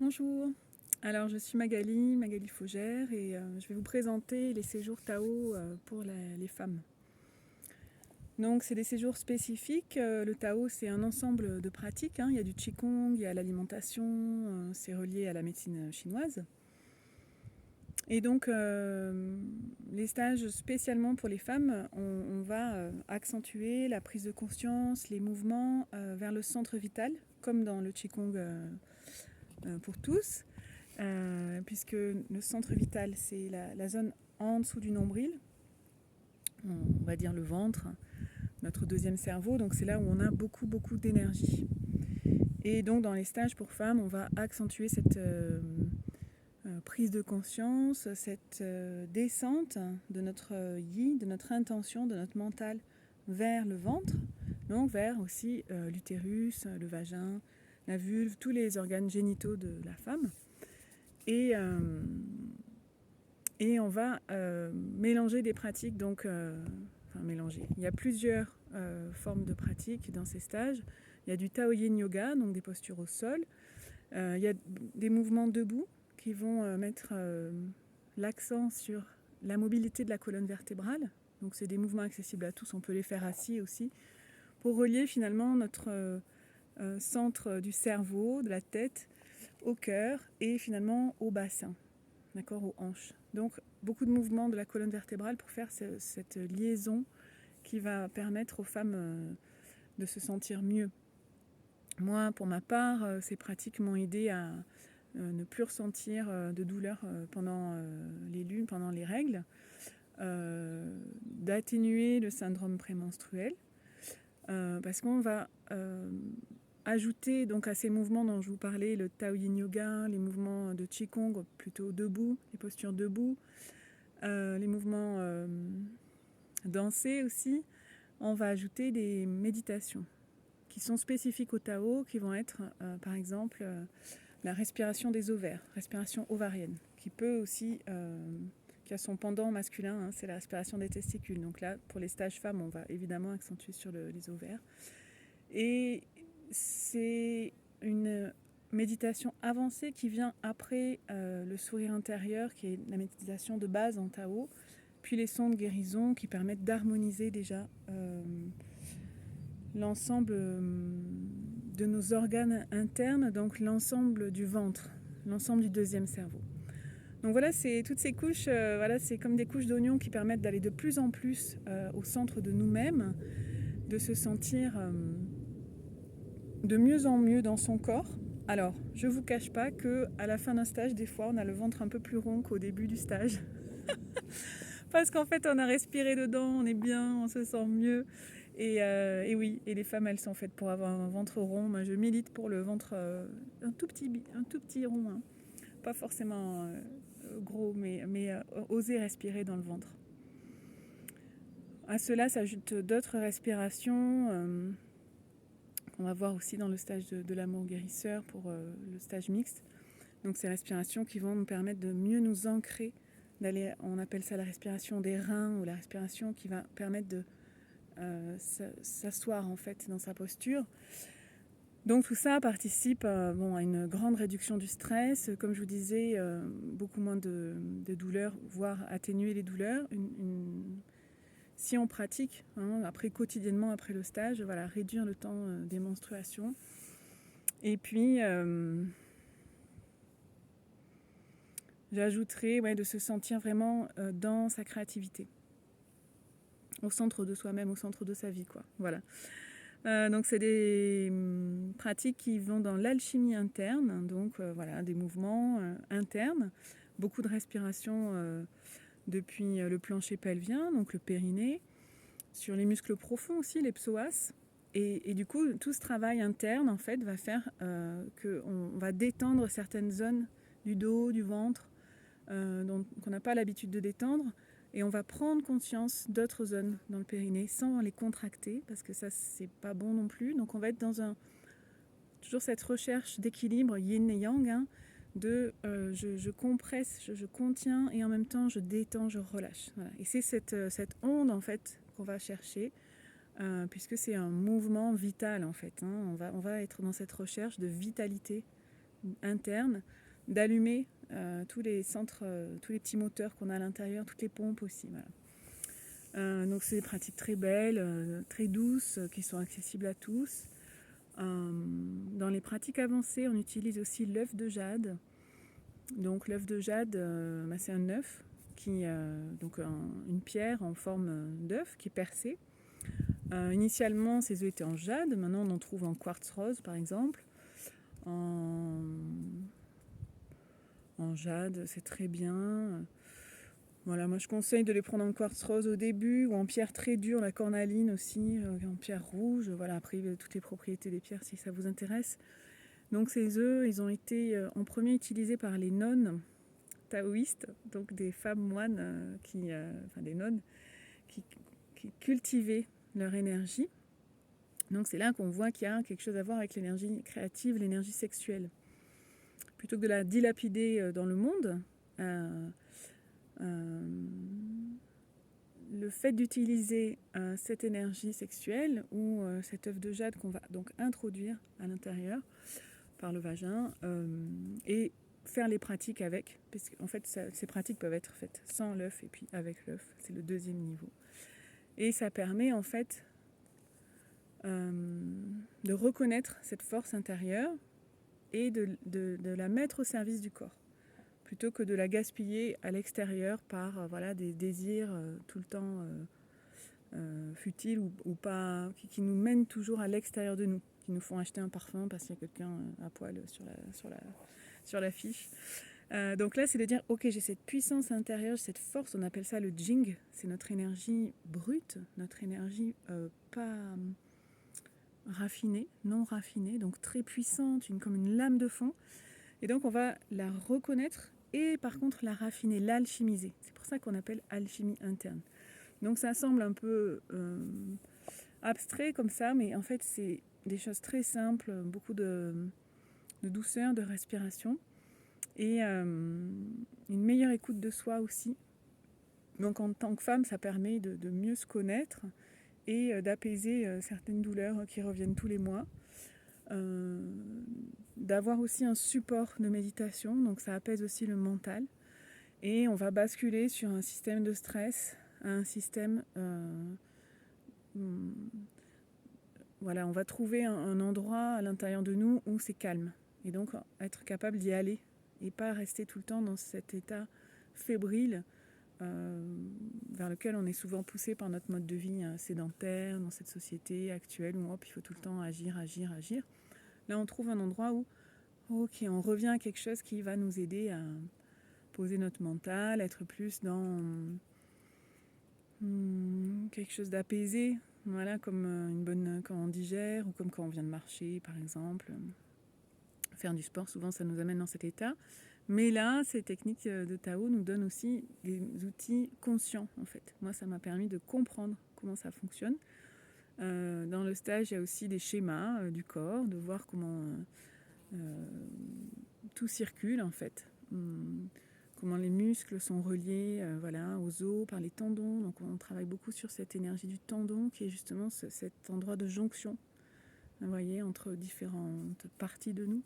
Bonjour, alors je suis Magali Faugère et je vais vous présenter les séjours Tao pour les femmes. Donc c'est des séjours spécifiques, le Tao c'est un ensemble de pratiques, il y a du Qigong, il y a l'alimentation, c'est relié à la médecine chinoise. Et donc les stages spécialement pour les femmes, on va accentuer la prise de conscience, les mouvements vers le centre vital, comme dans le Qigong pour tous. Puisque le centre vital, c'est la zone en dessous du nombril, on va dire le ventre, notre deuxième cerveau, donc c'est là où on a beaucoup d'énergie. Et donc dans les stages pour femmes, on va accentuer cette prise de conscience, cette descente de notre yi, de notre intention, de notre mental vers le ventre, donc vers aussi l'utérus, le vagin, la vulve, tous les organes génitaux de la femme. Et on va mélanger des pratiques, donc, mélanger. Il y a plusieurs formes de pratiques dans ces stages. Il y a du Tao Yin Yoga, donc des postures au sol. Il y a des mouvements debout qui vont mettre l'accent sur la mobilité de la colonne vertébrale. Donc c'est des mouvements accessibles à tous, on peut les faire assis aussi, pour relier finalement notre centre du cerveau, de la tête, au cœur et finalement au bassin. D'accord, aux hanches. Donc beaucoup de mouvements de la colonne vertébrale pour faire cette liaison qui va permettre aux femmes de se sentir mieux. Moi, pour ma part, ces pratiques m'ont aidé à ne plus ressentir de douleur pendant les lunes, pendant les règles, d'atténuer le syndrome prémenstruel, parce qu'on va ajouter donc à ces mouvements dont je vous parlais, le Tao Yin Yoga, les mouvements de Qigong plutôt debout, les postures debout, les mouvements dansés aussi, on va ajouter des méditations qui sont spécifiques au Tao, qui vont être par exemple la respiration des ovaires, respiration ovarienne, qui peut aussi, qui a son pendant masculin, c'est la respiration des testicules. Donc là, pour les stages femmes, on va évidemment accentuer sur les ovaires. Et c'est une méditation avancée qui vient après le sourire intérieur, qui est la méditation de base en Tao, puis les sons de guérison qui permettent d'harmoniser déjà l'ensemble de nos organes internes, donc l'ensemble du ventre, l'ensemble du deuxième cerveau. Donc voilà, c'est toutes ces couches, c'est comme des couches d'oignons qui permettent d'aller de plus en plus au centre de nous-mêmes, de se sentir de mieux en mieux dans son corps. Alors, je ne vous cache pas qu'à la fin d'un stage, des fois, on a le ventre un peu plus rond qu'au début du stage. Parce qu'en fait, on a respiré dedans, on est bien, on se sent mieux. Et oui, et les femmes, elles sont faites pour avoir un ventre rond. Moi, je milite pour le ventre un tout petit rond. Pas forcément gros, mais oser respirer dans le ventre. À cela s'ajoutent d'autres respirations. On va voir aussi dans le stage de l'amour guérisseur pour le stage mixte. Donc ces respirations qui vont nous permettre de mieux nous ancrer, d'aller, on appelle ça la respiration des reins ou la respiration qui va permettre de s'asseoir en fait dans sa posture. Donc tout ça participe à une grande réduction du stress, comme je vous disais, beaucoup moins de douleurs, voire atténuer les douleurs. Si on pratique, quotidiennement après le stage, réduire le temps des menstruations. Et puis, j'ajouterais de se sentir vraiment dans sa créativité, au centre de soi-même, au centre de sa vie, quoi. Voilà. Donc c'est des pratiques qui vont dans l'alchimie interne, donc des mouvements internes, beaucoup de respiration depuis le plancher pelvien, donc le périnée, sur les muscles profonds aussi, les psoas. Et du coup, tout ce travail interne, en fait, va faire qu'on va détendre certaines zones du dos, du ventre, qu'on n'a pas l'habitude de détendre. Et on va prendre conscience d'autres zones dans le périnée sans les contracter, parce que ça, c'est pas bon non plus. Donc on va être dans toujours cette recherche d'équilibre yin et yang, je compresse, je contiens, et en même temps je détends, je relâche. Voilà. Et c'est cette onde en fait qu'on va chercher, puisque c'est un mouvement vital en fait. On va être dans cette recherche de vitalité interne, d'allumer tous les centres, tous les petits moteurs qu'on a à l'intérieur, toutes les pompes aussi. Voilà. Donc c'est des pratiques très belles, très douces, qui sont accessibles à tous. Dans les pratiques avancées, on utilise aussi l'œuf de jade. Donc l'œuf de jade, c'est un œuf, donc une pierre en forme d'œuf qui est percée. Initialement, ces œufs étaient en jade, maintenant on en trouve en quartz rose par exemple. En jade, c'est très bien. Voilà, moi je conseille de les prendre en quartz rose au début ou en pierre très dure, la cornaline aussi, en pierre rouge. Voilà, après toutes les propriétés des pierres si ça vous intéresse. Donc ces œufs, ils ont été en premier utilisés par les nonnes taoïstes, donc des femmes moines, des nonnes, qui cultivaient leur énergie. Donc c'est là qu'on voit qu'il y a quelque chose à voir avec l'énergie créative, l'énergie sexuelle. Plutôt que de la dilapider dans le monde, le fait d'utiliser cette énergie sexuelle ou cet œuf de jade qu'on va donc introduire à l'intérieur par le vagin et faire les pratiques avec, parce qu'en fait ces pratiques peuvent être faites sans l'œuf et puis avec l'œuf, c'est le deuxième niveau. Et ça permet en fait de reconnaître cette force intérieure et de la mettre au service du corps, plutôt que de la gaspiller à l'extérieur par des désirs tout le temps futiles ou pas, qui nous mènent toujours à l'extérieur de nous, qui nous font acheter un parfum parce qu'il y a quelqu'un à poil sur l'affiche. Donc là, c'est de dire, ok, j'ai cette puissance intérieure, cette force, on appelle ça le jing, c'est notre énergie brute, notre énergie pas raffinée, non raffinée, donc très puissante, comme une lame de fond. Et donc on va la reconnaître et par contre la raffiner, l'alchimiser. C'est pour ça qu'on appelle alchimie interne. Donc ça semble un peu abstrait comme ça, mais en fait c'est des choses très simples, beaucoup de douceur, de respiration et une meilleure écoute de soi aussi. Donc en tant que femme, ça permet de mieux se connaître et d'apaiser certaines douleurs qui reviennent tous les mois. D'avoir aussi un support de méditation, donc ça apaise aussi le mental. Et on va basculer sur un système de stress, un système... on va trouver un endroit à l'intérieur de nous où c'est calme. Et donc être capable d'y aller et pas rester tout le temps dans cet état fébrile vers lequel on est souvent poussé par notre mode de vie sédentaire, dans cette société actuelle où il faut tout le temps agir. Là, on trouve un endroit où on revient à quelque chose qui va nous aider à poser notre mental, être plus dans quelque chose d'apaisé, voilà, comme quand on digère ou comme quand on vient de marcher, par exemple. Faire du sport, souvent, ça nous amène dans cet état. Mais là, ces techniques de Tao nous donnent aussi des outils conscients, en fait. Moi, ça m'a permis de comprendre comment ça fonctionne. Dans le stage, il y a aussi des schémas du corps, de voir comment tout circule, en fait. Comment les muscles sont reliés aux os par les tendons. Donc, on travaille beaucoup sur cette énergie du tendon, qui est justement cet endroit de jonction, vous voyez, entre différentes parties de nous.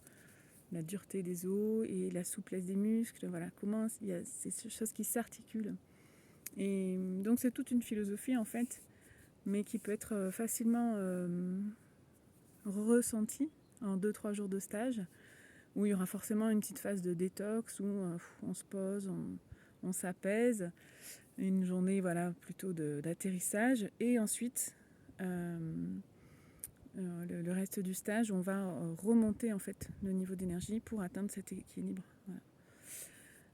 La dureté des os et la souplesse des muscles, voilà, comment il y a ces choses qui s'articulent. Et donc c'est toute une philosophie en fait, mais qui peut être facilement ressentie en 2-3 jours de stage, où il y aura forcément une petite phase de détox, où on se pose, on s'apaise, une journée plutôt d'atterrissage, et ensuite le reste du stage, on va remonter en fait le niveau d'énergie pour atteindre cet équilibre. Voilà.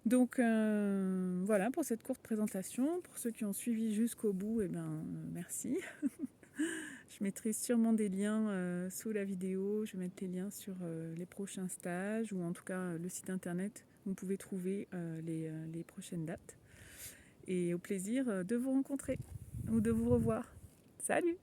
Donc voilà pour cette courte présentation. Pour ceux qui ont suivi jusqu'au bout, merci. Je mettrai sûrement des liens sous la vidéo. Je vais mettre les liens sur les prochains stages ou en tout cas le site internet où vous pouvez trouver les prochaines dates. Et au plaisir de vous rencontrer ou de vous revoir. Salut!